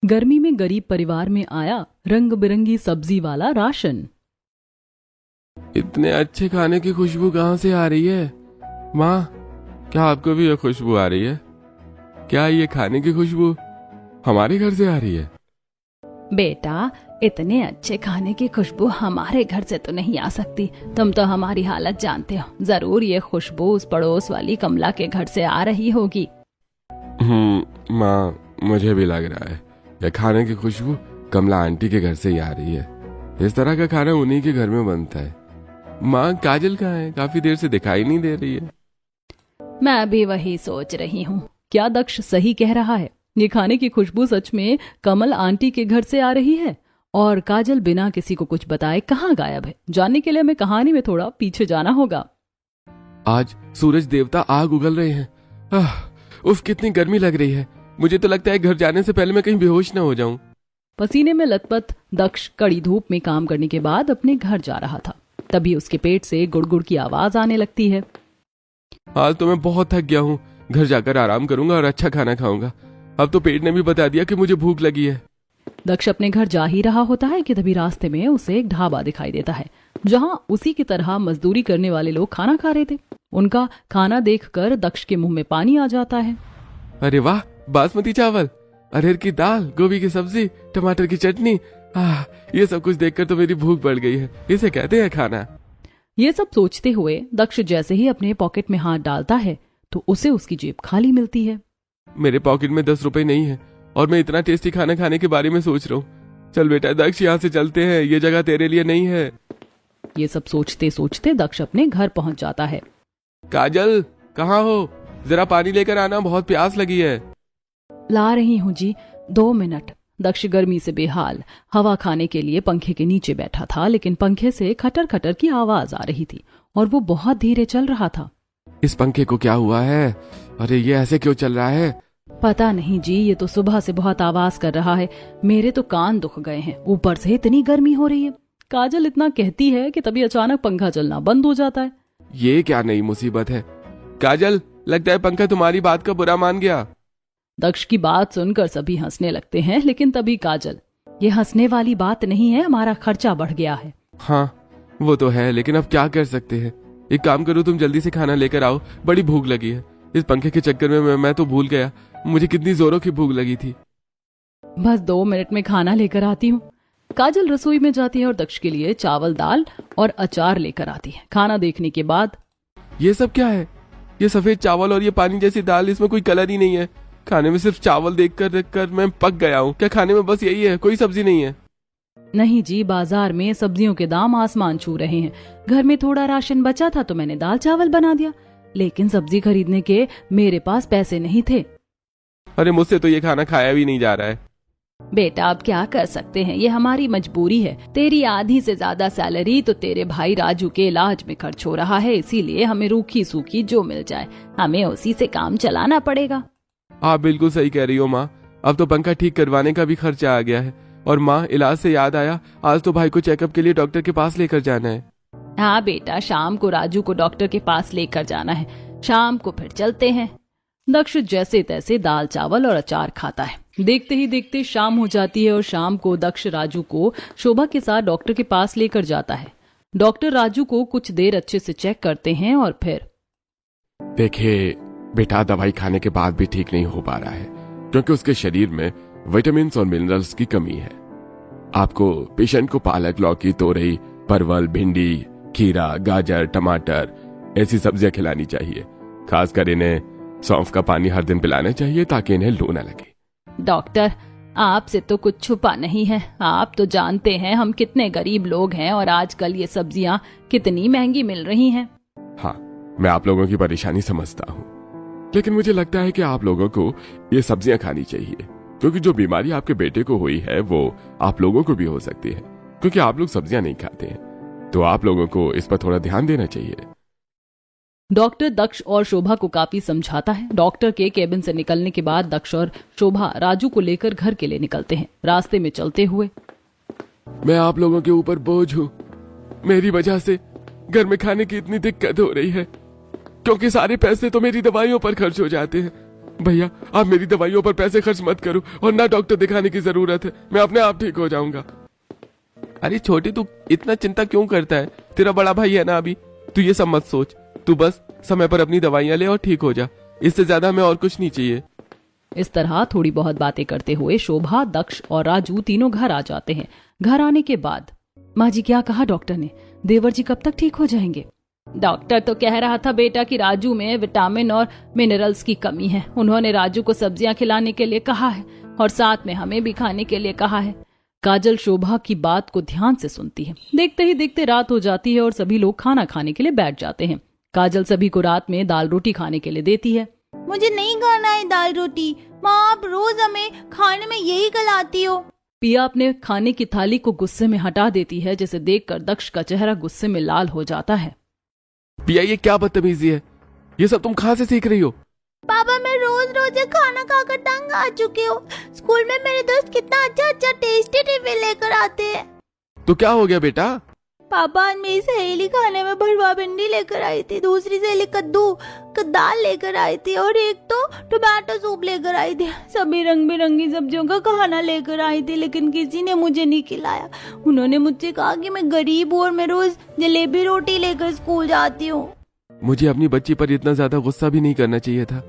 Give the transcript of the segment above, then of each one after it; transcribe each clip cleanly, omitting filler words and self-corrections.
गर्मी में गरीब परिवार में आया रंग बिरंगी सब्जी वाला राशन। इतने अच्छे खाने की खुशबू कहाँ से आ रही है? माँ, क्या आपको भी ये खुशबू आ रही है? क्या ये खाने की खुशबू हमारे घर से आ रही है? बेटा, इतने अच्छे खाने की खुशबू हमारे घर से तो नहीं आ सकती। तुम तो हमारी हालत जानते हो। जरूर ये खुशबू उस पड़ोस वाली कमला के घर से आ रही होगी। माँ, मुझे भी लग रहा है ये खाने की खुशबू कमला आंटी के घर से ही आ रही है। इस तरह का खाना उन्हीं के घर में बनता है। माँ, काजल कहाँ है? काफी देर से दिखाई नहीं दे रही है। मैं भी वही सोच रही हूँ। क्या दक्ष सही कह रहा है? ये खाने की खुशबू सच में कमल आंटी के घर से आ रही है और काजल बिना किसी को कुछ बताए कहाँ गायब है? जानने के लिए हमें कहानी में थोड़ा पीछे जाना होगा। आज सूरज देवता आग उगल रहे हैं। उफ, कितनी गर्मी लग रही है। मुझे तो लगता है घर जाने से पहले मैं कहीं बेहोश ना हो जाऊं। पसीने में लथपथ दक्ष कड़ी धूप में काम करने के बाद अपने घर जा रहा था। तभी उसके पेट से गुड़गुड़ की आवाज आने लगती है। आज तो मैं बहुत थक गया हूँ। घर जाकर आराम करूंगा और अच्छा खाना खाऊंगा। अब तो पेट ने भी बता दिया कि मुझे भूख लगी है। दक्ष अपने घर जा ही रहा होता है कि तभी रास्ते में उसे एक ढाबा दिखाई देता है, जहां उसी की तरह मजदूरी करने वाले लोग खाना खा रहे थे। उनका खाना देखकर दक्ष के मुंह में पानी आ जाता है। अरे वाह, बासमती चावल, अरहर की दाल, गोभी की सब्जी, टमाटर की चटनी। ये सब कुछ देखकर तो मेरी भूख बढ़ गई है। इसे कहते हैं खाना। ये सब सोचते हुए दक्ष जैसे ही अपने पॉकेट में हाथ डालता है तो उसे उसकी जेब खाली मिलती है। मेरे पॉकेट में 10 रुपए नहीं है और मैं इतना टेस्टी खाना खाने के बारे में सोच रहा हूँ। चल बेटा दक्ष, यहाँ से चलते हैं। ये जगह तेरे लिए नहीं है। ये सब सोचते सोचते दक्ष अपने घर पहुंच जाता है। काजल, कहाँ हो? जरा पानी लेकर आना, बहुत प्यास लगी है। ला रही हूँ जी, 2 मिनट। दक्ष गर्मी से बेहाल हवा खाने के लिए पंखे के नीचे बैठा था, लेकिन पंखे से खटर खटर की आवाज आ रही थी और वो बहुत धीरे चल रहा था। इस पंखे को क्या हुआ है? अरे ये ऐसे क्यों चल रहा है? पता नहीं जी, ये तो सुबह से बहुत आवाज कर रहा है। मेरे तो कान दुख गए हैं, ऊपर से इतनी गर्मी हो रही है। काजल इतना कहती है कि तभी अचानक पंखा चलना बंद हो जाता है। ये क्या नई मुसीबत है? काजल, लगता है पंखा तुम्हारी बात का बुरा मान गया। दक्ष की बात सुनकर सभी हंसने लगते हैं, लेकिन तभी काजल, ये हंसने वाली बात नहीं है, हमारा खर्चा बढ़ गया है। हाँ, वो तो है, लेकिन अब क्या कर सकते हैं। एक काम करो, तुम जल्दी से खाना लेकर आओ, बड़ी भूख लगी है। इस पंखे के चक्कर में मैं तो भूल गया मुझे कितनी जोरों की भूख लगी थी। बस 2 मिनट में खाना लेकर आती हूँ। काजल रसोई में जाती है और दक्ष के लिए चावल, दाल और अचार लेकर आती है। खाना देखने के बाद, ये सब क्या है? ये सफेद चावल और ये पानी जैसी दाल, इसमें कोई कलर ही नहीं है। खाने में सिर्फ चावल देखकर मैं पक गया हूँ। क्या खाने में बस यही है, कोई सब्जी नहीं है? नहीं जी, बाजार में सब्जियों के दाम आसमान छू रहे हैं। घर में थोड़ा राशन बचा था तो मैंने दाल चावल बना दिया, लेकिन सब्जी खरीदने के मेरे पास पैसे नहीं थे। अरे मुझसे तो ये खाना खाया भी नहीं जा रहा है। बेटा, अब क्या कर सकते हैं, ये हमारी मजबूरी है। तेरी आधी से ज्यादा सैलरी तो तेरे भाई राजू के इलाज में खर्च हो रहा है, इसीलिए हमें रूखी सूखी जो मिल जाए हमें उसी से काम चलाना पड़ेगा। आप बिल्कुल सही कह रही हो माँ। अब तो पंखा ठीक करवाने का भी खर्चा आ गया है। और माँ, इलाज से याद आया, आज तो भाई को चेकअप के लिए डॉक्टर के पास लेकर जाना है। हाँ बेटा, शाम को राजू को डॉक्टर के पास लेकर जाना है। शाम को फिर चलते हैं। दक्ष जैसे तैसे दाल चावल और अचार खाता है। देखते ही देखते शाम हो जाती है और शाम को दक्ष राजू को शोभा के साथ डॉक्टर के पास लेकर जाता है। डॉक्टर राजू को कुछ देर अच्छे से चेक करते हैं और फिर, देखिए बेटा, दवाई खाने के बाद भी ठीक नहीं हो पा रहा है क्योंकि उसके शरीर में विटामिन और मिनरल्स की कमी है। आपको पेशेंट को पालक, लौकी, तोरई, परवल, भिंडी, खीरा, गाजर, टमाटर ऐसी सब्जियां खिलानी चाहिए। खासकर इन्हें सौंफ का पानी हर दिन पिलाना चाहिए ताकि इन्हें लू न लगे। डॉक्टर, आपसे तो कुछ छुपा नहीं है। आप तो जानते हैं हम कितने गरीब लोग हैं और आजकल ये सब्जियां कितनी महंगी मिल रही हैं। हाँ, मैं आप लोगों की परेशानी समझता हूँ, लेकिन मुझे लगता है कि आप लोगों को ये सब्जियां खानी चाहिए क्योंकि जो बीमारी आपके बेटे को हुई है वो आप लोगों को भी हो सकती है क्योंकि आप लोग सब्जियां नहीं खाते हैं। तो आप लोगों को इस पर थोड़ा ध्यान देना चाहिए। डॉक्टर दक्ष और शोभा को काफी समझाता है। डॉक्टर के केबिन से निकलने के बाद दक्ष और शोभा राजू को लेकर घर के लिए निकलते हैं। रास्ते में चलते हुए, मैं आप लोगों के ऊपर बोझ हूँ। मेरी वजह से घर में खाने की इतनी दिक्कत हो रही है क्योंकि सारे पैसे तो मेरी दवाइयों पर खर्च हो जाते हैं। भैया आप मेरी दवाइयों पर पैसे खर्च मत करो और ना डॉक्टर दिखाने की जरूरत है, मैं अपने आप ठीक हो जाऊंगा। अरे छोटी तू इतना चिंता क्यों करता है, तेरा बड़ा भाई है ना अभी, तू ये सब मत सोच, तू बस समय पर अपनी दवाइयां ले और ठीक हो जा, इससे ज्यादा हमें और कुछ नहीं चाहिए। इस तरह थोड़ी बहुत बातें करते हुए शोभा, दक्ष और राजू तीनों घर आ जाते हैं। घर आने के बाद, माँ जी क्या कहा डॉक्टर ने, देवर जी कब तक ठीक हो जाएंगे? डॉक्टर तो कह रहा था बेटा कि राजू में विटामिन और मिनरल्स की कमी है। उन्होंने राजू को सब्जियां खिलाने के लिए कहा है और साथ में हमें भी खाने के लिए कहा है। काजल शोभा की बात को ध्यान से सुनती है। देखते ही देखते रात हो जाती है और सभी लोग खाना खाने के लिए बैठ जाते हैं। काजल सभी को रात में दाल रोटी खाने के लिए देती है। मुझे नहीं खाना है दाल रोटी, माँ आप रोज हमें खाने में यही खिलाती हो। पिया अपने खाने की थाली को गुस्से में हटा देती है, जिसे देखकर दक्ष का चेहरा गुस्से में लाल हो जाता है। पिया ये क्या बदतमीजी है, ये सब तुम कहाँ से सीख रही हो? पापा मैं रोज रोज खाना खाकर तंग आ चुकी हूँ। स्कूल में मेरे दोस्त कितना अच्छा अच्छा टेस्टी टिफिन लेकर आते हैं। तो क्या हो गया बेटा? पापा आज मेरी सहेली खाने में भरवा भिंडी लेकर आई थी, दूसरी सहेली कद्दू का दाल लेकर आई थी और एक तो टोमेटो सूप लेकर आई थी। सभी रंग बिरंगी सब्जियों का खाना लेकर आई थी, लेकिन किसी ने मुझे नहीं खिलाया। उन्होंने मुझसे कहा कि मैं गरीब हूँ और मैं रोज जलेबी रोटी लेकर स्कूल जाती हूँ। मुझे अपनी बच्ची पर इतना ज्यादा गुस्सा भी नहीं करना चाहिए था।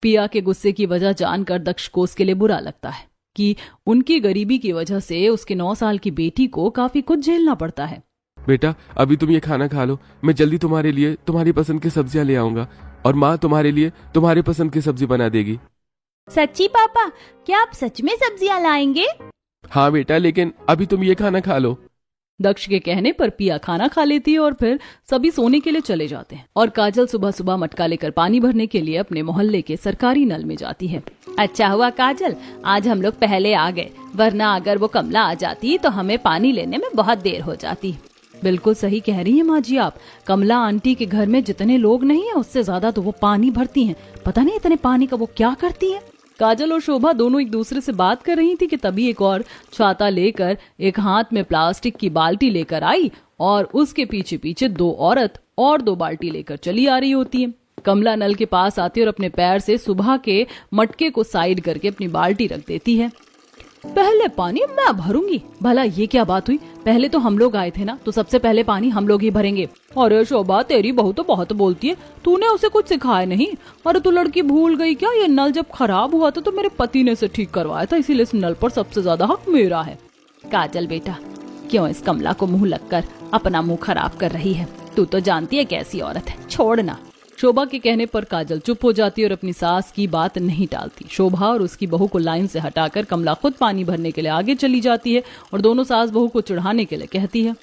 पिया के गुस्से की वजह जानकर दक्ष को उसके लिए बुरा लगता है कि उनकी गरीबी की वजह से उसके 9 साल की बेटी को काफी कुछ झेलना पड़ता है। बेटा अभी तुम ये खाना खा लो, मैं जल्दी तुम्हारे लिए तुम्हारी पसंद की सब्जियां ले आऊंगा और माँ तुम्हारे लिए तुम्हारी पसंद की सब्जी बना देगी। सच्ची पापा, क्या आप सच में सब्जियां लाएंगे? हाँ बेटा, लेकिन अभी तुम ये खाना खा लो। दक्ष के कहने पर पिया खाना खा लेती है और फिर सभी सोने के लिए चले जाते हैं और काजल सुबह सुबह मटका लेकर पानी भरने के लिए अपने मोहल्ले के सरकारी नल में जाती है। अच्छा हुआ काजल, आज हम लोग पहले आ गए, वरना अगर वो कमला आ जाती तो हमें पानी लेने में बहुत देर हो जाती। बिल्कुल सही कह रही हैं माँ जी आप। कमला आंटी के घर में जितने लोग नहीं है उससे ज्यादा तो वो पानी भरती हैं। पता नहीं इतने पानी का वो क्या करती है। काजल और शोभा दोनों एक दूसरे से बात कर रही थी कि तभी एक और छाता लेकर एक हाथ में प्लास्टिक की बाल्टी लेकर आई और उसके पीछे पीछे 2 औरत और 2 बाल्टी लेकर चली आ रही होती है। कमला नल के पास आती है और अपने पैर से सुबह के मटके को साइड करके अपनी बाल्टी रख देती है। पहले पानी मैं भरूंगी। भला ये क्या बात हुई, पहले तो हम लोग आए थे ना, तो सबसे पहले पानी हम लोग ही भरेंगे। अरे शोभा तेरी बहू तो बहुत बोलती है, तूने उसे कुछ सिखाया नहीं। अरे तू लड़की भूल गई क्या, ये नल जब खराब हुआ था तो मेरे पति ने इसे ठीक करवाया था, इसीलिए इस नल पर सबसे ज्यादा हक मेरा है। काजल बेटा, क्यों इस कमला को मुंह लगकर अपना मुंह खराब कर रही है? तू तो जानती है कैसी औरत है, छोड़ना। शोभा के कहने पर काजल चुप हो जाती है और अपनी सास की बात नहीं टालती। शोभा और उसकी बहू को लाइन से हटाकर कमला खुद पानी भरने के लिए आगे चली जाती है और दोनों सास बहू को चढ़ाने के लिए कहती है,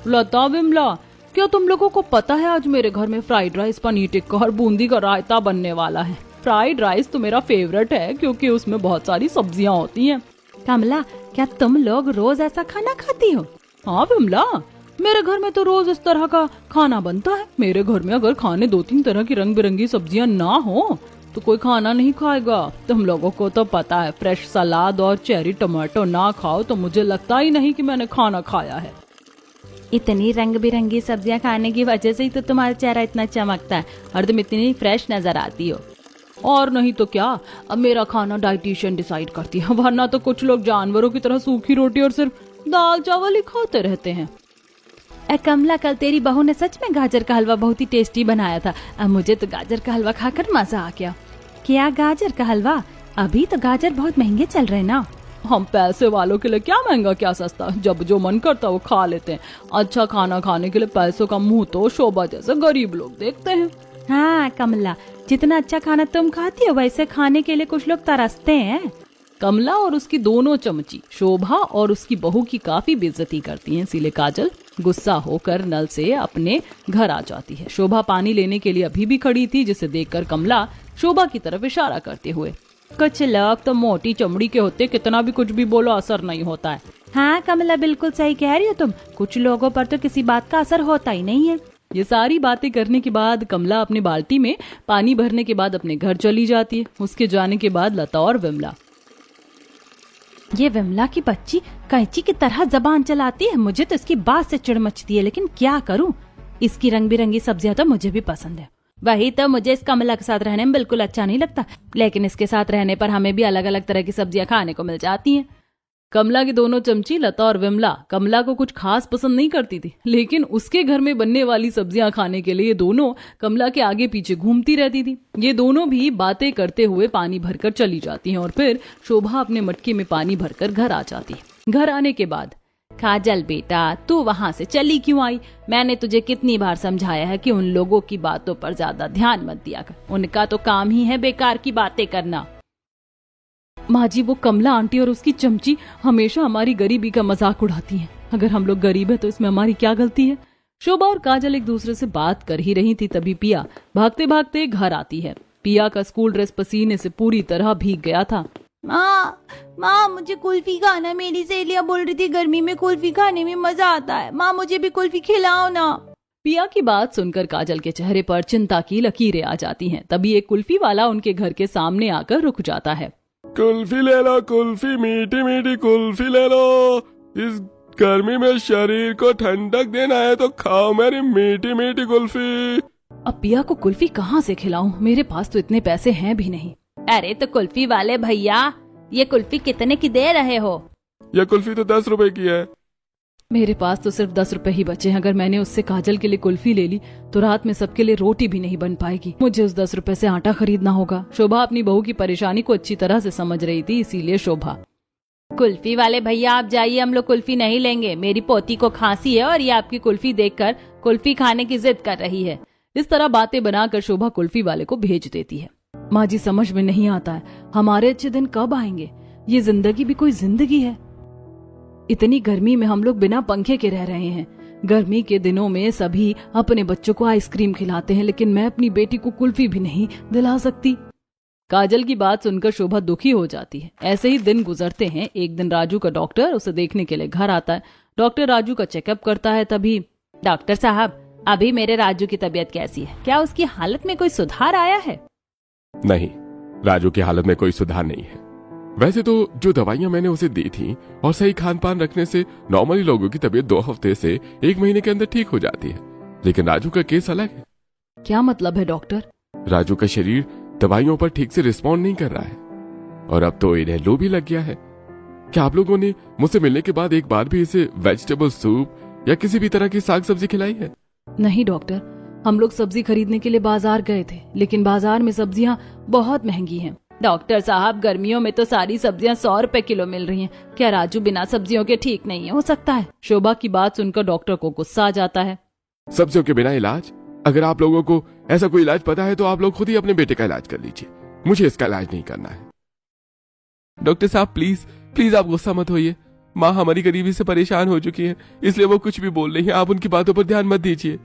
लता विमला क्या तुम लोगों को पता है आज मेरे घर में फ्राइड राइस, पनीर टिक्का और बूंदी का रायता बनने वाला है। फ्राइड राइस तो मेरा फेवरेट है क्योंकि उसमें बहुत सारी सब्जियां होती हैं। कमला क्या तुम लोग रोज ऐसा खाना खाती हो? हाँ विमला, मेरे घर में तो रोज इस तरह का खाना बनता है। मेरे घर में अगर खाने 2-3 तरह की रंग बिरंगी सब्जियां ना हो तो कोई खाना नहीं खाएगा। तुम लोगों को तो पता है, फ्रेश सलाद और चेरी टमाटो ना खाओ तो मुझे लगता ही नहीं कि मैंने खाना खाया है। इतनी रंग बिरंगी सब्जियां खाने की वजह से ही तो तुम्हारा चेहरा इतना चमकता है और तुम इतनी फ्रेश नजर आती हो। और नहीं तो क्या, अब मेरा खाना डाइटिशियन डिसाइड करती है, वरना तो कुछ लोग जानवरों की तरह सूखी रोटी और सिर्फ दाल चावल ही खाते रहते हैं। कमला कल तेरी बहू ने सच में गाजर का हलवा बहुत ही टेस्टी बनाया था। अब मुझे तो गाजर का हलवा खाकर मजा आ गया। क्या गाजर का हलवा? अभी तो गाजर बहुत महंगे चल रहे ना। हम पैसे वालों के लिए क्या महंगा क्या सस्ता, जब जो मन करता वो खा लेते हैं। अच्छा खाना खाने के लिए पैसों का मुंह तो शोभा जैसे गरीब लोग देखते हैं। हाँ कमला, जितना अच्छा खाना तुम खाती हो वैसे खाने के लिए कुछ लोग तरसते हैं। कमला और उसकी दोनों चमची शोभा और उसकी बहू की काफी बेइज्जती करती हैं, इसीलिए काजल गुस्सा होकर नल से अपने घर आ जाती है। शोभा पानी लेने के लिए अभी भी खड़ी थी, जिसे देखकर कमला शोभा की तरफ इशारा करते हुए, कुछ लोग तो मोटी चमड़ी के होते, कितना भी कुछ भी बोलो असर नहीं होता है। हाँ कमला बिल्कुल सही कह रही हो तुम, कुछ लोगों पर तो किसी बात का असर होता ही नहीं है। ये सारी बातें करने के बाद कमला अपनी बाल्टी में पानी भरने के बाद अपने घर चली जाती है। उसके जाने के बाद लता और विमला, ये विमला की बच्ची कैंची की तरह जबान चलाती है, मुझे तो इसकी बात से चिढ़ मचती है, लेकिन क्या करूं, इसकी रंग बिरंगी सब्जियां तो मुझे भी पसंद है। वही तो, मुझे इस कमला के साथ रहने में बिल्कुल अच्छा नहीं लगता, लेकिन इसके साथ रहने पर हमें भी अलग अलग तरह की सब्जियां खाने को मिल जाती हैं। कमला की दोनों चमची लता और विमला कमला को कुछ खास पसंद नहीं करती थी, लेकिन उसके घर में बनने वाली सब्जियां खाने के लिए ये दोनों कमला के आगे पीछे घूमती रहती थी। ये दोनों भी बातें करते हुए पानी भरकर चली जाती हैं और फिर शोभा अपने मटके में पानी भरकर घर आ जाती है। घर आने के बाद, काजल बेटा, तू वहां से चली क्यों आई? मैंने तुझे कितनी बार समझाया है कि उन लोगों की बातों पर ज्यादा ध्यान मत दिया कर, उनका तो काम ही है बेकार की बातें करना। माँ जी, वो कमला आंटी और उसकी चमची हमेशा हमारी गरीबी का मजाक उड़ाती हैं। अगर हम लोग गरीब हैं तो इसमें हमारी क्या गलती है? शोभा और काजल एक दूसरे से बात कर ही रही थी, तभी पिया भागते भागते घर आती है। पिया का स्कूल ड्रेस पसीने से पूरी तरह भीग गया था। माँ मुझे कुल्फी खाना, मेरी सहेलियां बोल रही थी गर्मी में कुल्फी खाने में मजा आता है। माँ मुझे भी कुल्फी खिलाओ ना। पिया की बात सुनकर काजल के चेहरे पर चिंता की लकीरें आ जाती हैं। तभी एक कुल्फी वाला उनके घर के सामने आकर रुक जाता है। कुल्फी ले लो, कुल्फी, मीठी मीठी कुल्फी ले लो। इस गर्मी में शरीर को ठंडक देना है तो खाओ मेरी मीठी मीठी कुल्फी। अब पिया को कुल्फी कहाँ से खिलाऊं? मेरे पास तो इतने पैसे हैं भी नहीं। अरे तो कुल्फी वाले भैया, ये कुल्फी कितने की दे रहे हो? यह कुल्फी तो 10 रुपए की है। मेरे पास तो सिर्फ 10 रुपए ही बचे हैं। अगर मैंने उससे काजल के लिए कुल्फी ले ली तो रात में सबके लिए रोटी भी नहीं बन पाएगी। मुझे उस 10 रुपए से आटा खरीदना होगा। शोभा अपनी बहू की परेशानी को अच्छी तरह से समझ रही थी, इसीलिए शोभा, कुल्फी वाले भैया आप जाइए, हम लोग कुल्फी नहीं लेंगे। मेरी पोती को खांसी है और ये आपकी कुल्फी देखकर कुल्फी खाने की जिद कर रही है। इस तरह बातें बनाकर शोभा कुल्फी वाले को भेज देती है। माँ जी, समझ में नहीं आता है हमारे अच्छे दिन कब आएंगे। ये जिंदगी भी कोई जिंदगी है? इतनी गर्मी में हम लोग बिना पंखे के रह रहे हैं। गर्मी के दिनों में सभी अपने बच्चों को आइसक्रीम खिलाते हैं, लेकिन मैं अपनी बेटी को कुल्फी भी नहीं दिला सकती। काजल की बात सुनकर शोभा दुखी हो जाती है। ऐसे ही दिन गुजरते हैं। एक दिन राजू का डॉक्टर उसे देखने के लिए घर आता है। डॉक्टर राजू का चेकअप करता है। तभी, डॉक्टर साहब, अभी मेरे राजू की तबीयत कैसी है? क्या उसकी हालत में कोई सुधार आया है? नहीं, राजू की हालत में कोई सुधार नहीं है। वैसे तो जो दवाइयां मैंने उसे दी थी और सही खान पान रखने से नॉर्मली लोगों की तबीयत 2 हफ्ते से 1 महीने के अंदर ठीक हो जाती है, लेकिन राजू का केस अलग है। क्या मतलब है डॉक्टर? राजू का शरीर दवाइयों पर ठीक से रिस्पॉन्ड नहीं कर रहा है और अब तो इन्हें लू भी लग गया है। क्या आप लोगों ने मुझसे मिलने के बाद एक बार भी इसे वेजिटेबल सूप या किसी भी तरह की साग सब्जी खिलाई है? नहीं डॉक्टर, हम लोग सब्जी खरीदने के लिए बाजार गए थे, लेकिन बाजार में सब्जियां बहुत महंगी हैं। डॉक्टर साहब, गर्मियों में तो सारी सब्जियां 100 रुपए किलो मिल रही हैं। क्या राजू बिना सब्जियों के ठीक नहीं हो सकता है? शोभा की बात सुनकर डॉक्टर को गुस्सा आ जाता है। सब्जियों के बिना इलाज? अगर आप लोगों को ऐसा कोई इलाज पता है तो आप लोग खुद ही अपने बेटे का इलाज कर लीजिए। मुझे इसका इलाज नहीं करना है। डॉक्टर साहब, प्लीज प्लीज आप गुस्सा मत होइए। माँ हमारी गरीबी से परेशान हो चुकी है, इसलिए वो कुछ भी बोल रही है। आप उनकी बातों पर ध्यान मत दीजिए।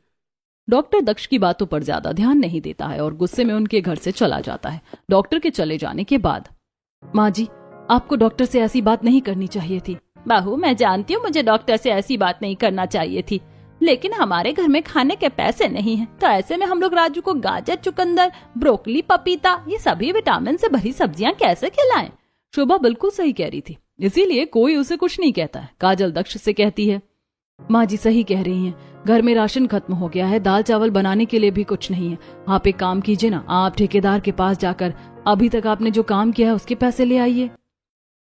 डॉक्टर दक्ष की बातों पर ज्यादा ध्यान नहीं देता है और गुस्से में उनके घर से चला जाता है। डॉक्टर के चले जाने के बाद, माँ जी, आपको डॉक्टर से ऐसी बात नहीं करनी चाहिए थी। बहू, मैं जानती हूँ मुझे डॉक्टर से ऐसी बात नहीं करना चाहिए थी, लेकिन हमारे घर में खाने के पैसे नहीं हैं, तो ऐसे में हम लोग राजू को गाजर, चुकंदर, ब्रोकली, पपीता, ये सभी विटामिन से भरी सब्जियां कैसे खिलाएं? शोभा बिल्कुल सही कह रही थी, इसीलिए कोई उसे कुछ नहीं कहता है। काजल दक्ष से कहती है, माँ जी सही कह रही हैं, घर में राशन खत्म हो गया है, दाल चावल बनाने के लिए भी कुछ नहीं है। आप एक काम कीजिए ना, आप ठेकेदार के पास जाकर अभी तक आपने जो काम किया है उसके पैसे ले आइए।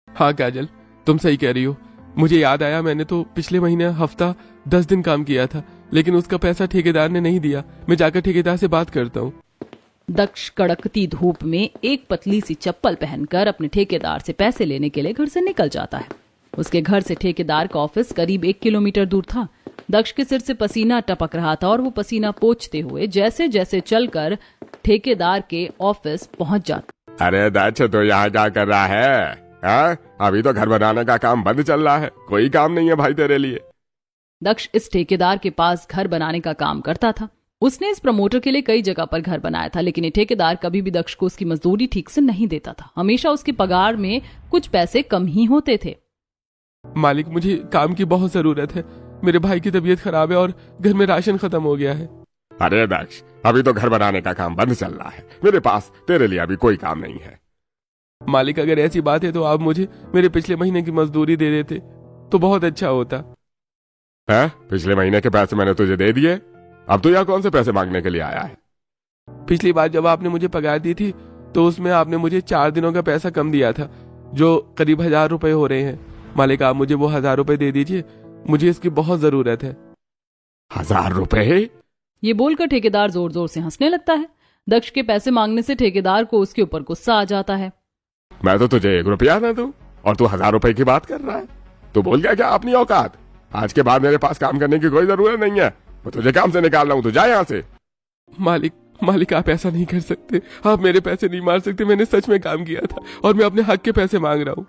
हाँ काजल, तुम सही कह रही हो। मुझे याद आया, मैंने तो पिछले महीने हफ्ता 10 दिन काम किया था, लेकिन उसका पैसा ठेकेदार ने नहीं दिया। मैं जाकर ठेकेदार से बात करता हूँ। दक्ष कड़कती धूप में एक पतली सी चप्पल पहनकर अपने ठेकेदार से पैसे लेने के लिए घर से निकल जाता है। उसके घर से ठेकेदार का ऑफिस करीब 1 किलोमीटर दूर था। दक्ष के सिर से पसीना टपक रहा था और वो पसीना पोंछते हुए जैसे जैसे चलकर ठेकेदार के ऑफिस पहुंच जाता। अरे दक्ष, तो यहाँ क्या कर रहा है? हा? अभी तो घर बनाने का काम बंद चल रहा है, कोई काम नहीं है भाई तेरे लिए। दक्ष इस ठेकेदार के पास घर बनाने का काम करता था। उसने इस प्रमोटर के लिए कई जगह पर घर बनाया था, लेकिन ये ठेकेदार कभी भी दक्ष को उसकी मजदूरी ठीक से नहीं देता था। हमेशा उसकी पगार में कुछ पैसे कम ही होते थे। मालिक, मुझे काम की बहुत जरूरत है। मेरे भाई की तबीयत खराब है और घर में राशन खत्म हो गया है। अरे दक्ष, अभी तो घर बनाने का काम बंद चल रहा है, मेरे पास तेरे लिए अभी कोई काम नहीं है। मालिक, अगर ऐसी बात है तो आप मुझे मेरे पिछले महीने की मजदूरी दे देते तो बहुत अच्छा होता है? पिछले महीने के पैसे मैंने तुझे दे दिए, अब तो यहाँ कौन से पैसे मांगने के लिए आया है? पिछली बार जब आपने मुझे पगार दी थी तो उसमें आपने मुझे 4 दिनों का पैसा कम दिया था, जो करीब 1000 रुपए हो रहे हैं। मालिक, आप मुझे वो 1000 रुपए दे दीजिए, मुझे इसकी बहुत जरूरत है। 1000 रुपए? ये बोलकर ठेकेदार जोर जोर से हंसने लगता है। दक्ष के पैसे मांगने से ठेकेदार को उसके ऊपर गुस्सा आ जाता है। मैं तो तुझे 1 रुपया ना दूं और तू 1000 रुपए की बात कर रहा है। तू भूल गया क्या अपनी औकात? आज के बाद मेरे पास काम करने की कोई जरूरत नहीं है। मैं तुझे काम से निकाल रहा हूं, तू जा यहाँ से। मालिक आप ऐसा नहीं कर सकते, आप मेरे पैसे नहीं मार सकते। मैंने सच में काम किया था और मैं अपने हक के पैसे मांग रहा हूँ।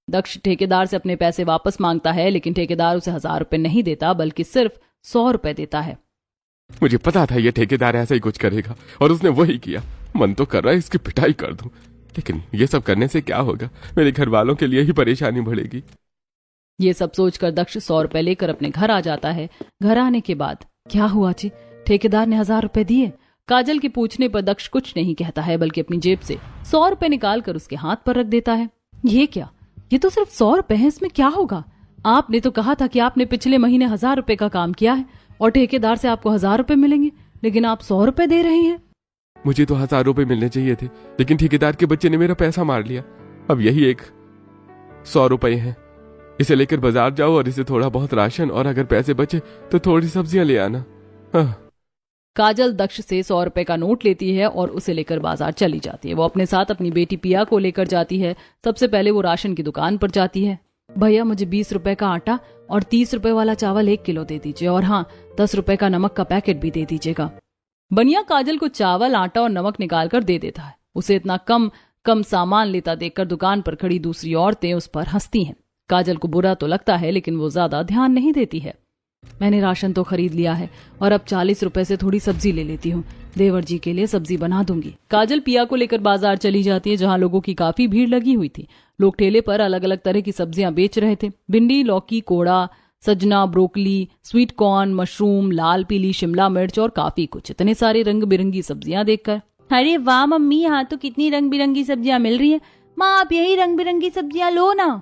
दक्ष ठेकेदार से अपने पैसे वापस मांगता है, लेकिन ठेकेदार उसे 1000 रुपए नहीं देता बल्कि सिर्फ 100 रुपए देता है। मुझे पता था ये ठेकेदार ऐसा ही कुछ करेगा और उसने वही किया। मन तो कर रहा है इसकी पिटाई कर दूं, लेकिन ये सब करने से क्या होगा? मेरे घर वालों के लिए ही परेशानी बढ़ेगी। ये सब सोचकर दक्ष 100 रुपए लेकर अपने घर आ जाता है। घर आने के बाद, क्या हुआ जी, ठेकेदार ने 1000 रुपए दिए? काजल के पूछने पर दक्ष कुछ नहीं कहता है, बल्कि अपनी जेब से 100 रुपए निकाल कर उसके हाथ पर रख देता है। ये क्या? ये तो सिर्फ 100 रुपए है, इसमें क्या होगा? आपने तो कहा था कि आपने पिछले महीने 1000 रुपए का काम किया है और ठेकेदार से आपको 1000 रुपए मिलेंगे, लेकिन आप 100 रुपए दे रहे हैं। मुझे तो 1000 रुपए मिलने चाहिए थे, लेकिन ठेकेदार के बच्चे ने मेरा पैसा मार लिया। अब यही एक 100 रुपए हैं, इसे लेकर बाजार जाओ और इसे थोड़ा बहुत राशन और अगर पैसे बचे तो थोड़ी सब्जियां ले आना। काजल दक्ष से 100 रुपए का नोट लेती है और उसे लेकर बाजार चली जाती है। वो अपने साथ अपनी बेटी पिया को लेकर जाती है। सबसे पहले वो राशन की दुकान पर जाती है। भैया, मुझे 20 रुपए का आटा और 30 रुपए वाला चावल 1 किलो दे दीजिए, और हाँ, 10 रुपए का नमक का पैकेट भी दे दीजिएगा। बनिया काजल को चावल, आटा और नमक निकाल कर दे देता है। उसे इतना कम सामान लेता देखकर दुकान पर खड़ी दूसरी औरतें उस पर हंसती हैं। काजल को बुरा तो लगता है, लेकिन वो ज्यादा ध्यान नहीं देती है। मैंने राशन तो खरीद लिया है और अब 40 रुपए से थोड़ी सब्जी ले लेती हूँ। देवर जी के लिए सब्जी बना दूंगी। काजल पिया को लेकर बाजार चली जाती है, जहाँ लोगों की काफी भीड़ लगी हुई थी। लोग ठेले पर अलग अलग तरह की सब्जियां बेच रहे थे। भिंडी, लौकी, कोड़ा, सजना, ब्रोकली, स्वीट कॉर्न, मशरूम, लाल पीली शिमला मिर्च और काफी कुछ। इतने सारे रंग बिरंगी सब्जियां देखकर, अरे वाह मम्मी, यहाँ तो कितनी रंग बिरंगी सब्जियां मिल रही है। माँ, आप यही रंग बिरंगी सब्जियां लो ना।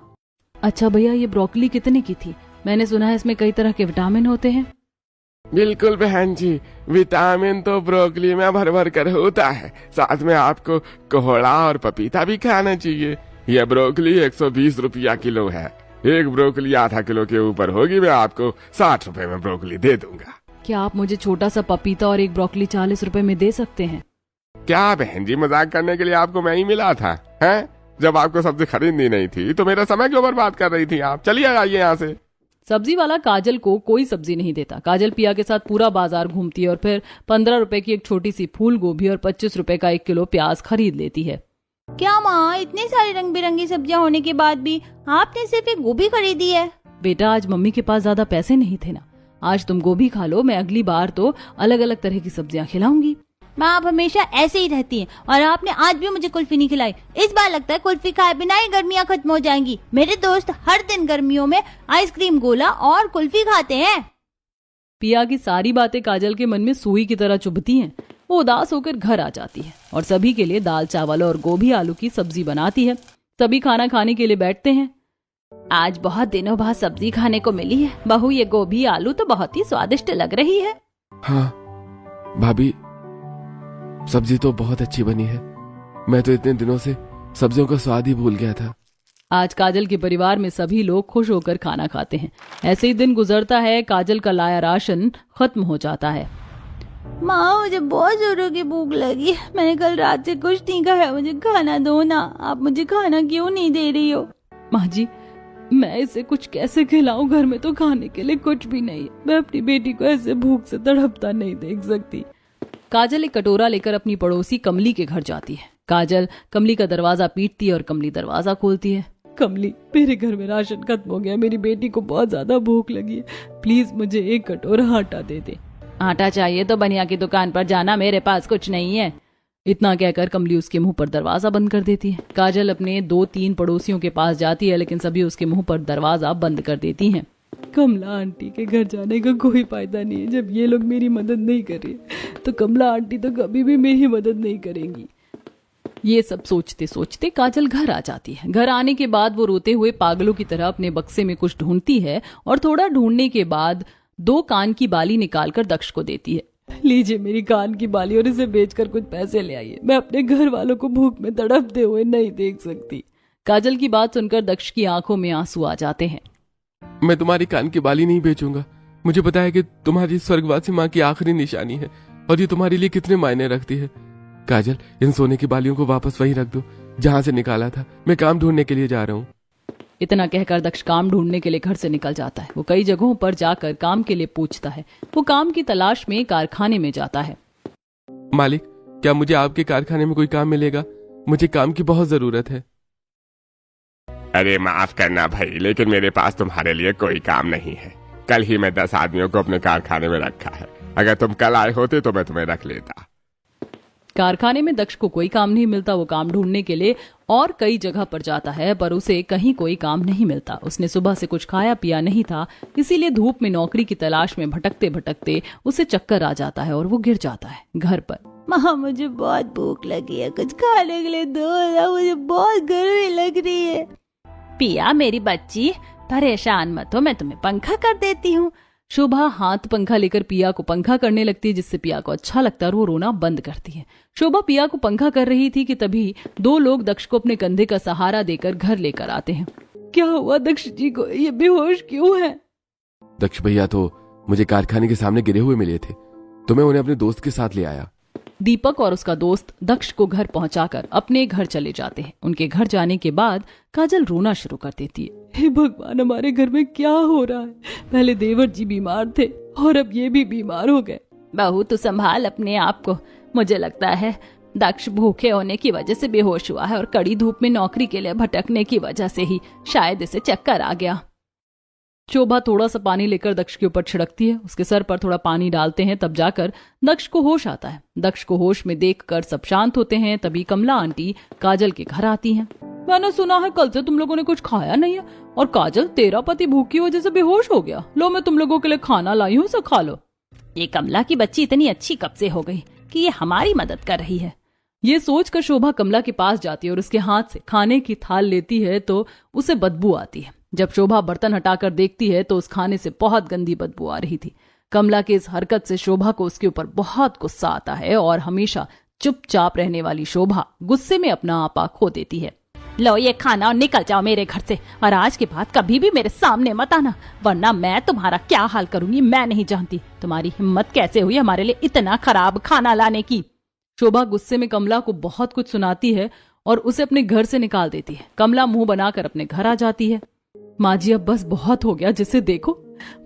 अच्छा भैया, ये ब्रोकली कितने की थी? मैंने सुना है इसमें कई तरह के विटामिन होते हैं। बिल्कुल बहन जी, विटामिन तो ब्रोकली में भर भर कर होता है। साथ में आपको कोहड़ा और पपीता भी खाना चाहिए। यह ब्रोकली 120 रुपया किलो है। एक ब्रोकली आधा किलो के ऊपर होगी, मैं आपको 60 रुपए में ब्रोकली दे दूंगा। क्या आप मुझे छोटा सा पपीता और एक ब्रोकली 40 रुपए में दे सकते हैं? क्या बहन जी, मजाक करने के लिए आपको मैं ही मिला था हैं? जब आपको सब्जी खरीदनी नहीं थी तो मेरा समय क्यों बर्बाद कर रही थी आप? चलिए आइए यहाँ से। सब्जी वाला काजल को कोई सब्जी नहीं देता। काजल पिया के साथ पूरा बाजार घूमती है और फिर 15 रुपए की एक छोटी सी फूल गोभी और 25 रुपए का 1 किलो प्याज खरीद लेती है। क्या माँ, इतने सारे रंग बिरंगी सब्जियां होने के बाद भी आपने सिर्फ एक गोभी खरीदी है? बेटा, आज मम्मी के पास ज्यादा पैसे नहीं थे ना। आज तुम गोभी खा लो, मैं अगली बार तो अलग अलग तरह की सब्जियां खिलाऊंगी। माँ, आप हमेशा ऐसे ही रहती हैं और आपने आज भी मुझे कुल्फी नहीं खिलाई। इस बार लगता है कुल्फी खाए बिना ही गर्मियाँ खत्म हो जाएंगी। मेरे दोस्त हर दिन गर्मियों में आइसक्रीम, गोला और कुल्फी खाते हैं। पिया की सारी बातें काजल के मन में सुई की तरह चुभती हैं। वो उदास होकर घर आ जाती है और सभी के लिए दाल चावल और गोभी आलू की सब्जी बनाती है। सभी खाना खाने के लिए बैठते हैं। आज बहुत दिनों बाद सब्जी खाने को मिली है। बहू, ये गोभी आलू तो बहुत ही स्वादिष्ट लग रही है। हाँ भाभी, सब्जी तो बहुत अच्छी बनी है। मैं तो इतने दिनों से सब्जियों का स्वाद ही भूल गया था। आज काजल के परिवार में सभी लोग खुश होकर खाना खाते हैं। ऐसे ही दिन गुजरता है। काजल का लाया राशन खत्म हो जाता है। माँ, मुझे बहुत जोरों की भूख लगी है। मैंने कल रात से कुछ नहीं खाया, मुझे खाना दो ना। आप मुझे खाना क्यों नहीं दे रही हो? माँ जी, मैं इसे कुछ कैसे खिलाऊं? घर में तो खाने के लिए कुछ भी नहीं है। मैं अपनी बेटी को ऐसे भूख से तड़पता नहीं देख सकती। काजल एक कटोरा लेकर अपनी पड़ोसी कमली के घर जाती है। काजल कमली का दरवाजा पीटती है और कमली दरवाजा खोलती है। कमली, मेरे घर में राशन खत्म हो गया। मेरी बेटी को बहुत ज्यादा भूख लगी है। प्लीज मुझे 1 कटोरा आटा दे दे। आटा चाहिए तो बनिया की दुकान पर जाना, मेरे पास कुछ नहीं है। इतना कहकर कमली उसके मुंह पर दरवाजा बंद कर देती है। काजल अपने 2-3 पड़ोसियों के पास जाती है, लेकिन सभी उसके मुंह पर दरवाजा बंद कर देती हैं। कमला आंटी के घर जाने का कोई फायदा नहीं है। जब ये लोग मेरी मदद नहीं कर रहे तो कमला आंटी तो कभी भी मेरी मदद नहीं करेंगी। ये सब सोचते सोचते काजल घर आ जाती है। घर आने के बाद वो रोते हुए पागलों की तरह अपने बक्से में कुछ ढूंढती है और थोड़ा ढूंढने के बाद 2 कान की बाली निकालकर दक्ष को देती है। लीजिए मेरी कान की बाली और इसे बेचकर कुछ पैसे ले आइए, मैं अपने घर वालों को भूख में तड़पते हुए नहीं देख सकती। काजल की बात सुनकर दक्ष की आंखों में आंसू आ जाते हैं। मैं तुम्हारी कान की बाली नहीं बेचूंगा। मुझे पता है कि तुम्हारी स्वर्गवासी माँ की आखिरी निशानी है और ये तुम्हारे लिए कितने मायने रखती है। काजल, इन सोने की बालियों को वापस वहीं रख दो जहां से निकाला था। मैं काम ढूंढने के लिए जा रहा हूँ। इतना कहकर दक्ष काम ढूंढने के लिए घर से निकल जाता है। वो कई जगहों पर जाकर काम के लिए पूछता है। वो काम की तलाश में कारखाने में जाता है। मालिक, क्या मुझे आपके कारखाने में कोई काम मिलेगा? मुझे काम की बहुत जरूरत है। अरे माफ करना भाई, लेकिन मेरे पास तुम्हारे लिए कोई काम नहीं है। कल ही मैं 10 आदमियों को अपने कारखाने में रखा है। अगर तुम कल आए होते तो मैं तुम्हें रख लेता। कारखाने में दक्ष को कोई काम नहीं मिलता। वो काम ढूंढने के लिए और कई जगह पर जाता है, पर उसे कहीं कोई काम नहीं मिलता। उसने सुबह से कुछ खाया पिया नहीं था, इसीलिए धूप में नौकरी की तलाश में भटकते भटकते उसे चक्कर आ जाता है और वो गिर जाता है घर पर। माँ, मुझे बहुत भूख लगी है, कुछ खाने के लिए दो ना, मुझे बहुत गर्मी लग रही है। पिया मेरी बच्ची, परेशान मत हो, मैं तुम्हें पंखा कर देती हूँ। शोभा हाथ पंखा लेकर पिया को पंखा करने लगती है, जिससे पिया को अच्छा लगता है और वो रोना बंद करती है। शोभा पिया को पंखा कर रही थी कि तभी 2 लोग दक्ष को अपने कंधे का सहारा देकर घर लेकर आते हैं। क्या हुआ दक्ष जी को, ये बेहोश क्यों है? दक्ष भैया तो मुझे कारखाने के सामने गिरे हुए मिले थे, तो मैं उन्हें अपने दोस्त के साथ ले आया। दीपक और उसका दोस्त दक्ष को घर पहुंचाकर अपने घर चले जाते हैं। उनके घर जाने के बाद काजल रोना शुरू कर देती है। हे भगवान, हमारे घर में क्या हो रहा है? पहले देवर जी बीमार थे और अब ये भी बीमार हो गए। बहू, तू संभाल अपने आप को। मुझे लगता है दक्ष भूखे होने की वजह से बेहोश हुआ है और कड़ी धूप में नौकरी के लिए भटकने की वजह से ही शायद इसे चक्कर आ गया। शोभा थोड़ा सा पानी लेकर दक्ष के ऊपर छिड़कती है। उसके सर पर थोड़ा पानी डालते हैं, तब जाकर दक्ष को होश आता है। दक्ष को होश में देखकर सब शांत होते हैं। तभी कमला आंटी काजल के घर आती हैं। मैंने सुना है कल से तुम लोगों ने कुछ खाया नहीं है और काजल, तेरा पति भूख की वजह से बेहोश हो गया। लो, मैं तुम लोगों के लिए खाना लाई हूँ, उसे खा लो। ये कमला की बच्ची इतनी अच्छी कब से हो गई कि ये हमारी मदद कर रही है। ये सोचकर शोभा कमला के पास जाती है और उसके हाथ से खाने की थाल लेती है तो उसे बदबू आती है। जब शोभा बर्तन हटाकर देखती है तो उस खाने से बहुत गंदी बदबू आ रही थी। कमला की इस हरकत से शोभा को उसके ऊपर बहुत गुस्सा आता है और हमेशा चुपचाप रहने वाली शोभा गुस्से में अपना आपा खो देती है। लो ये खाना और निकल जाओ मेरे घर से, और आज के बाद कभी भी मेरे सामने मत आना, वरना मैं तुम्हारा क्या हाल करूंगी मैं नहीं जानती। तुम्हारी हिम्मत कैसे हुई हमारे लिए इतना खराब खाना लाने की? शोभा गुस्से में कमला को बहुत कुछ सुनाती है और उसे अपने घर से निकाल देती है। कमला मुंह बनाकर अपने घर आ जाती है। माँ जी, अब बस बहुत हो गया, जिसे देखो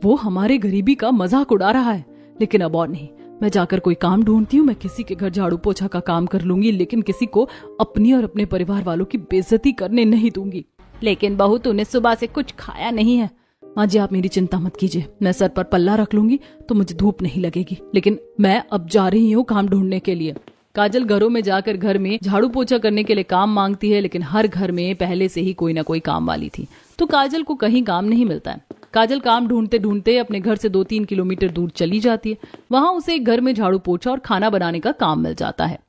वो हमारे गरीबी का मजाक उड़ा रहा है, लेकिन अब और नहीं। मैं जाकर कोई काम ढूंढती हूँ। मैं किसी के घर झाड़ू पोछा का काम कर लूंगी, लेकिन किसी को अपनी और अपने परिवार वालों की बेइज्जती करने नहीं दूंगी। लेकिन बहू, तूने सुबह से कुछ खाया नहीं है। माँ जी, आप मेरी चिंता मत कीजिए, मैं सर पर पल्ला रख लूंगी तो मुझे धूप नहीं लगेगी। लेकिन मैं अब जा रही हूँ काम ढूंढने के लिए। काजल घरों में जाकर घर में झाड़ू पोछा करने के लिए काम मांगती है, लेकिन हर घर में पहले से ही कोई ना कोई काम वाली थी, तो काजल को कहीं काम नहीं मिलता है। काजल काम ढूंढते ढूंढते अपने घर से 2-3 किलोमीटर दूर चली जाती है। वहां उसे एक घर में झाड़ू पोछा और खाना बनाने का काम मिल जाता है।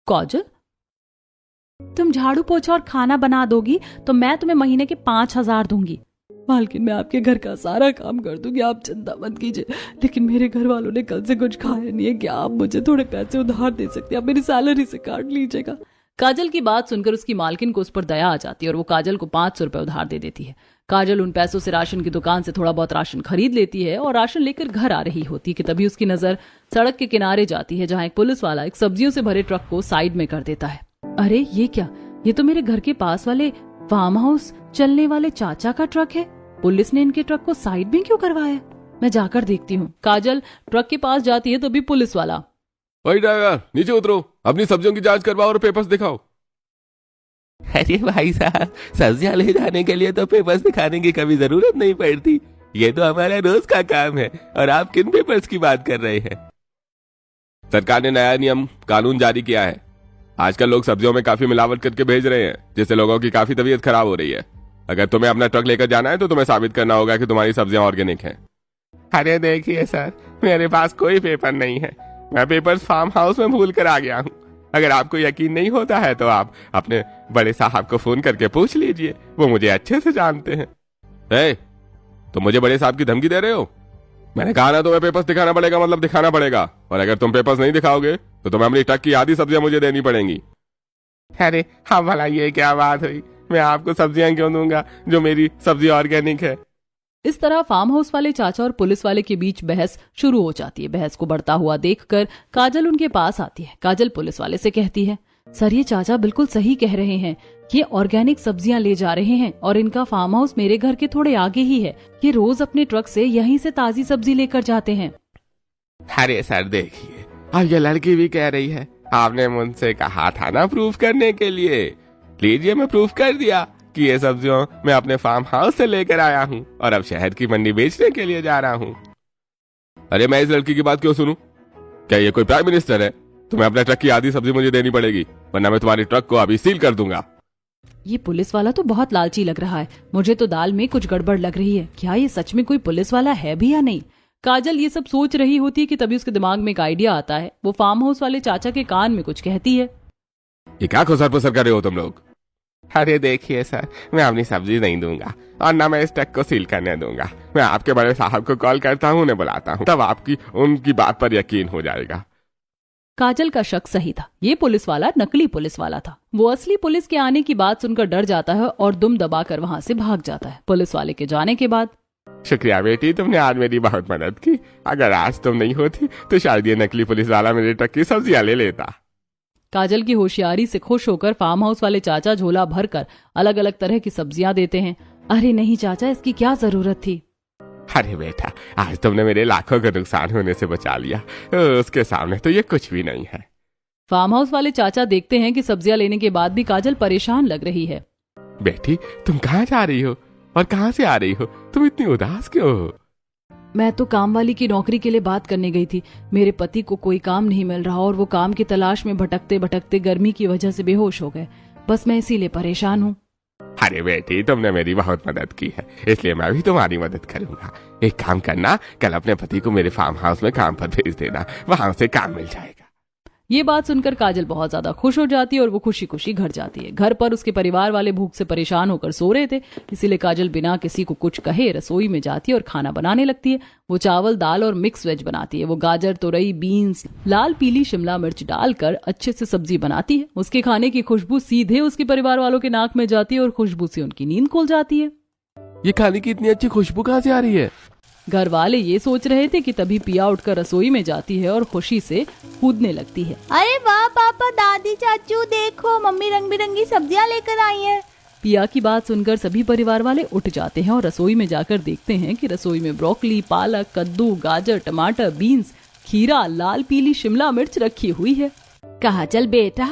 काजल, तुम झाड़ू पोछा और खाना बना दोगी तो मैं तुम्हें महीने के 5,000 दूंगी। मालकिन, मैं आपके घर का सारा काम कर दूंगी, आप चिंता मत कीजिए। लेकिन मेरे घर वालों ने कल से कुछ खाया नहीं है, क्या आप मुझे थोड़े पैसे उधार दे सकते हैं? आप मेरी सैलरी से काट लीजिएगा। काजल की बात सुनकर उसकी मालकिन को उस पर दया आ जाती है और वो काजल को 500 रुपए उधार दे देती है। काजल उन पैसों से राशन की दुकान से थोड़ा बहुत राशन खरीद लेती है और राशन लेकर घर आ रही होती कि तभी उसकी नजर सड़क के किनारे जाती है, जहाँ एक पुलिस वाला एक सब्जियों से भरे ट्रक को साइड में कर देता है। अरे ये क्या, ये तो मेरे घर के पास वाले फार्म हाउस चलने वाले चाचा का ट्रक है। पुलिस ने इनके ट्रक को साइड में क्यों करवाया? मैं जाकर देखती हूँ। काजल ट्रक के पास जाती है, तभी पुलिस वाला, भाई ड्राइवर, नीचे उतरो, अपनी सब्जियों की जांच करवाओ और पेपर्स दिखाओ। अरे भाई साहब, सब्जियां ले जाने के लिए तो पेपर्स दिखाने की कभी जरूरत नहीं पड़ती। ये तो हमारा रोज का काम है, और आप किन पेपर्स की बात कर रहे हैं? सरकार ने नया नियम कानून जारी किया है। आजकल लोग सब्जियों में काफी मिलावट करके भेज रहे हैं, जिससे लोगों की काफी तबीयत खराब हो रही है। अगर तुम्हें अपना ट्रक लेकर जाना है तो तुम्हें साबित करना होगा कि तुम्हारी सब्जियां ऑर्गेनिक हैं। अरे देखिए सर, मेरे पास कोई पेपर नहीं है, मैं पेपर्स फार्म हाउस में भूल कर आ गया हूँ। अगर आपको यकीन नहीं होता है तो आप अपने बड़े साहब को फोन करके पूछ लीजिए, वो मुझे अच्छे से जानते हैं। तुम मुझे बड़े साहब की धमकी दे रहे हो? मैंने कहा ना तुम्हें पेपर्स दिखाना पड़ेगा, मतलब दिखाना पड़ेगा, और अगर तुम पेपर्स नहीं दिखाओगे तो तुम्हें अपनी ट्रक की आधी सब्जियां मुझे देनी पड़ेंगी। अरे हाँ भला ये क्या बात हुई, मैं आपको सब्जियां क्यों दूंगा जो मेरी सब्जी ऑर्गेनिक है। इस तरह फार्म हाउस वाले चाचा और पुलिस वाले के बीच बहस शुरू हो जाती है। बहस को बढ़ता हुआ देखकर काजल उनके पास आती है। काजल पुलिस वाले से कहती है, सर ये चाचा बिल्कुल सही कह रहे हैं, ये ऑर्गेनिक सब्जियां ले जा रहे हैं और इनका फार्म हाउस मेरे घर के थोड़े आगे ही है। ये रोज अपने ट्रक से यहीं से ताजी सब्जी लेकर जाते हैं। अरे सर देखिए, अब ये लड़की भी कह रही है, आपने मुझसे कहा था ना प्रूफ करने के लिए, लीजिए मैं प्रूफ कर दिया कि ये सब्जियों मैं अपने फार्म हाउस से लेकर आया हूँ और अब शहर की मंडी बेचने के लिए जा रहा हूँ। अरे मैं इस लड़की की बात क्यों सुनूं? क्या ये कोई प्राइम मिनिस्टर है? तुम्हें अपने ट्रक की आधी सब्जी मुझे देनी पड़ेगी, वरना मैं तुम्हारी ट्रक को अभी सील कर दूंगा। ये पुलिस वाला तो बहुत लालची लग रहा है। मुझे तो दाल में कुछ गड़बड़ लग रही है। क्या ये सच में कोई पुलिस वाला है भी या नहीं? काजल ये सब सोच रही होती है कि तभी उसके दिमाग में एक आइडिया आता है। वो फार्म हाउस वाले चाचा के कान में कुछ कहती है। ये क्या खुसर पुसर कर रहे हो तुम लोग? अरे देखिए सर, मैं अपनी सब्जी नहीं दूंगा और ना मैं इस ट्रक को सील करने दूंगा। मैं आपके बड़े साहब को कॉल करता हूँ, उन्हें बुलाता हूँ, तब आपकी उनकी बात पर यकीन हो जाएगा। काजल का शक सही था। ये पुलिस वाला नकली पुलिस वाला था। वो असली पुलिस के आने की बात सुनकर डर जाता है और दुम दबाकर वहां से भाग जाता है। पुलिस वाले के जाने के बाद, शुक्रिया बेटी, तुमने आज मेरी बहुत मदद की। अगर आज तुम नहीं होती तो शायद ये नकली पुलिस वाला मेरे ट्रक की सब्जियां ले लेता। काजल की होशियारी से खुश होकर फार्म हाउस वाले चाचा झोला भरकर अलग अलग तरह की सब्जियां देते हैं। अरे नहीं चाचा, इसकी क्या जरूरत थी? अरे बेटा, आज तुमने मेरे लाखों का नुकसान होने से बचा लिया, उसके सामने तो ये कुछ भी नहीं है। फार्म हाउस वाले चाचा देखते हैं कि सब्जियां लेने के बाद भी काजल परेशान लग रही है। बेटी तुम कहाँ जा रही हो और कहाँ से आ रही हो? तुम इतनी उदास क्यों हो? मैं तो काम वाली की नौकरी के लिए बात करने गई थी। मेरे पति को कोई काम नहीं मिल रहा और वो काम की तलाश में भटकते भटकते गर्मी की वजह से बेहोश हो गए। बस मैं इसीलिए परेशान हूँ। अरे बेटी, तुमने मेरी बहुत मदद की है, इसलिए मैं भी तुम्हारी मदद करूंगा। एक काम करना, कल अपने पति को मेरे फार्म हाउस में काम पर भेज देना, वहां से काम मिल जाएगा। ये बात सुनकर काजल बहुत ज्यादा खुश हो जाती है और वो खुशी खुशी घर जाती है। घर पर उसके परिवार वाले भूख से परेशान होकर सो रहे थे, इसीलिए काजल बिना किसी को कुछ कहे रसोई में जाती है और खाना बनाने लगती है। वो चावल, दाल और मिक्स वेज बनाती है। वो गाजर, तुरई, बीन्स, लाल पीली शिमला मिर्च डालकर अच्छे से सब्जी बनाती है। उसके खाने की खुशबू सीधे उसके परिवार वालों के नाक में जाती है और खुशबू से उनकी नींद खुल जाती है। ये खाने की इतनी अच्छी खुशबू कहाँ से आ रही है? घर वाले ये सोच रहे थे कि तभी पिया उठकर रसोई में जाती है और खुशी से कूदने लगती है। अरे वाह पापा, दादी, चाचू, देखो मम्मी रंग बिरंगी सब्जियां लेकर आई है। पिया की बात सुनकर सभी परिवार वाले उठ जाते हैं और रसोई में जाकर देखते हैं कि रसोई में ब्रोकली, पालक, कद्दू, गाजर, टमाटर, बीन्स, खीरा, लाल पीली शिमला मिर्च रखी हुई है। काजल बेटा,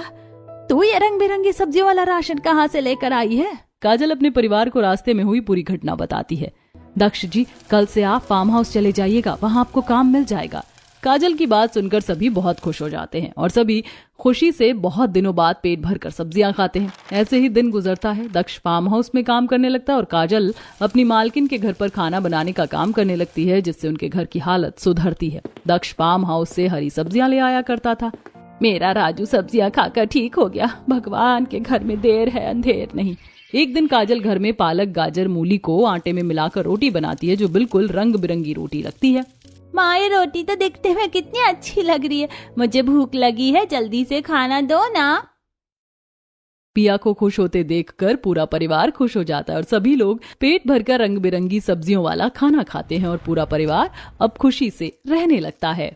तू ये रंग बिरंगी सब्जियों वाला राशन कहाँ से लेकर आई है? काजल अपने परिवार को रास्ते में हुई पूरी घटना बताती है। दक्ष जी, कल से आप फार्म हाउस चले जाइएगा, वहाँ आपको काम मिल जाएगा। काजल की बात सुनकर सभी बहुत खुश हो जाते हैं और सभी खुशी से बहुत दिनों बाद पेट भरकर सब्जियां खाते हैं। ऐसे ही दिन गुजरता है। दक्ष फार्म हाउस में काम करने लगता है और काजल अपनी मालकिन के घर पर खाना बनाने का काम करने लगती है, जिससे उनके घर की हालत सुधरती है। दक्ष फार्म हाउस से हरी सब्जियां ले आया करता था। मेरा राजू सब्जियां खाकर ठीक हो गया। भगवान के घर में देर है अंधेर नहीं। एक दिन काजल घर में पालक, गाजर, मूली को आटे में मिलाकर रोटी बनाती है, जो बिल्कुल रंग बिरंगी रोटी लगती है। माँ, ये रोटी तो दिखने में कितनी अच्छी लग रही है। मुझे भूख लगी है, जल्दी से खाना दो ना। पिया को खुश होते देखकर पूरा परिवार खुश हो जाता है और सभी लोग पेट भरकर रंग बिरंगी सब्जियों वाला खाना खाते हैं और पूरा परिवार अब खुशी से रहने लगता है।